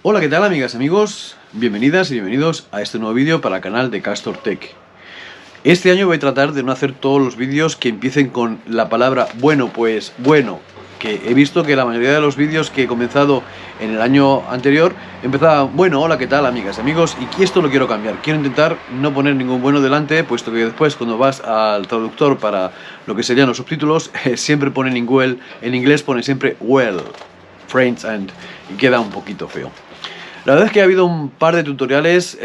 Hola, ¿qué tal amigas, amigos? Bienvenidas y bienvenidos a este nuevo vídeo para el canal de Castor Tech. Este año voy a tratar de no hacer todos los vídeos que empiecen con la palabra bueno, que he visto que la mayoría de los vídeos que he comenzado en el año anterior empezaba, bueno, hola, ¿qué tal amigas, amigos? Y esto lo quiero cambiar, quiero intentar no poner ningún bueno delante, puesto que después cuando vas al traductor para lo que serían los subtítulos, siempre pone en inglés pone siempre well, friends and, y queda un poquito feo. La verdad es que ha habido un par de tutoriales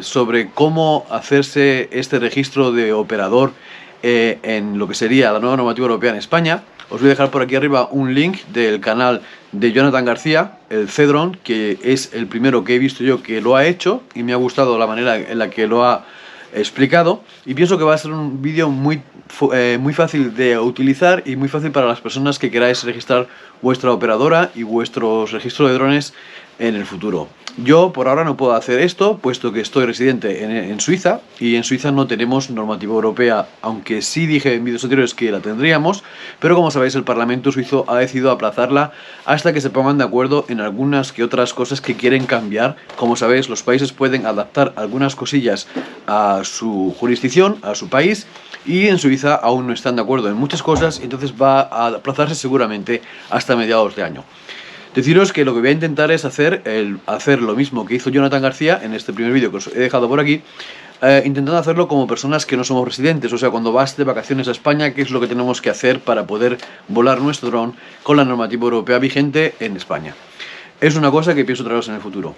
sobre cómo hacerse este registro de operador en lo que sería la nueva normativa europea en España. Os voy a dejar por aquí arriba un link del canal de Jonathan García, el Cedron, que es el primero que he visto yo que lo ha hecho y me ha gustado la manera en la que lo ha explicado, y pienso que va a ser un vídeo muy fácil de utilizar y muy fácil para las personas que queráis registrar vuestra operadora y vuestro registro de drones en el futuro. Yo por ahora no puedo hacer esto, puesto que estoy residente en Suiza, y en Suiza no tenemos normativa europea, aunque sí dije en vídeos anteriores que la tendríamos, pero como sabéis el Parlamento suizo ha decidido aplazarla hasta que se pongan de acuerdo en algunas que otras cosas que quieren cambiar. Como sabéis, los países pueden adaptar algunas cosillas a su jurisdicción, a su país, y en Suiza aún no están de acuerdo en muchas cosas, entonces va a aplazarse seguramente hasta mediados de año. Deciros que lo que voy a intentar es hacer lo mismo que hizo Jonathan García en este primer vídeo que os he dejado por aquí, intentando hacerlo como personas que no somos residentes. O sea, cuando vas de vacaciones a España, qué es lo que tenemos que hacer para poder volar nuestro dron con la normativa europea vigente en España. Es una cosa que pienso traeros en el futuro.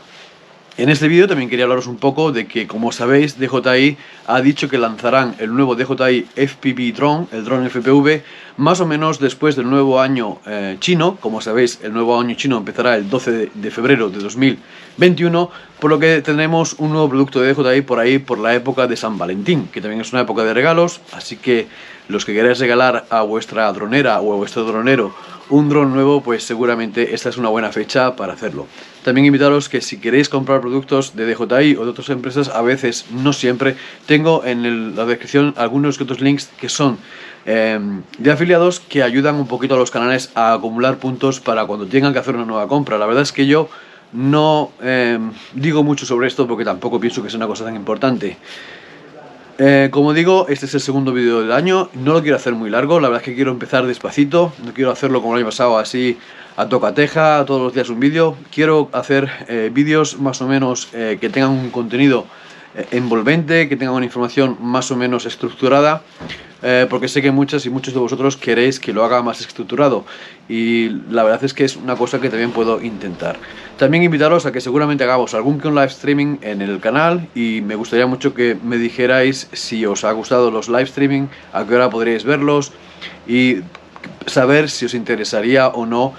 En este vídeo también quería hablaros un poco de que, como sabéis, DJI ha dicho que lanzarán el nuevo DJI FPV Drone, el dron FPV, más o menos después del nuevo año chino. Como sabéis, el nuevo año chino empezará el 12 de febrero de 2021, por lo que tendremos un nuevo producto de DJI por ahí por la época de San Valentín, que también es una época de regalos, así que los que queráis regalar a vuestra dronera o a vuestro dronero un dron nuevo, pues seguramente esta es una buena fecha para hacerlo. También invitaros que si queréis comprar productos de DJI o de otras empresas, a veces, no siempre, tengo en la descripción algunos que otros links que son de afiliados que ayudan un poquito a los canales a acumular puntos para cuando tengan que hacer una nueva compra. La verdad es que yo no digo mucho sobre esto porque tampoco pienso que sea una cosa tan importante. Como digo, este es el segundo vídeo del año, no lo quiero hacer muy largo, la verdad es que quiero empezar despacito, no quiero hacerlo como el año pasado así a tocateja, todos los días un vídeo. Quiero hacer vídeos más o menos que tengan un contenido envolvente, que tengan una información más o menos estructurada, porque sé que muchas y muchos de vosotros queréis que lo haga más estructurado, y la verdad es que es una cosa que también puedo intentar. También invitaros a que seguramente hagamos algún que un live streaming en el canal, y me gustaría mucho que me dijerais si os ha gustado los live streaming, a qué hora podríais verlos, y saber si os interesaría o no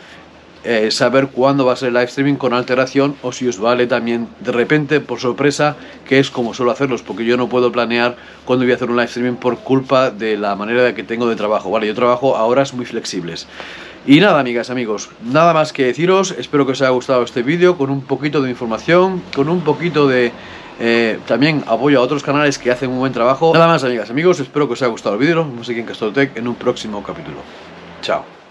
saber cuándo va a ser el live streaming con alteración, o si os vale también de repente por sorpresa, que es como suelo hacerlos, porque yo no puedo planear cuándo voy a hacer un live streaming por culpa de la manera que tengo de trabajo, ¿vale? Yo trabajo a horas muy flexibles. Y nada, amigas, amigos, nada más que deciros. Espero que os haya gustado este vídeo, con un poquito de información, con un poquito de también apoyo a otros canales que hacen un buen trabajo. Nada más, amigas, amigos, espero que os haya gustado el vídeo. Nos vemos aquí en Castor Tech en un próximo capítulo. Chao.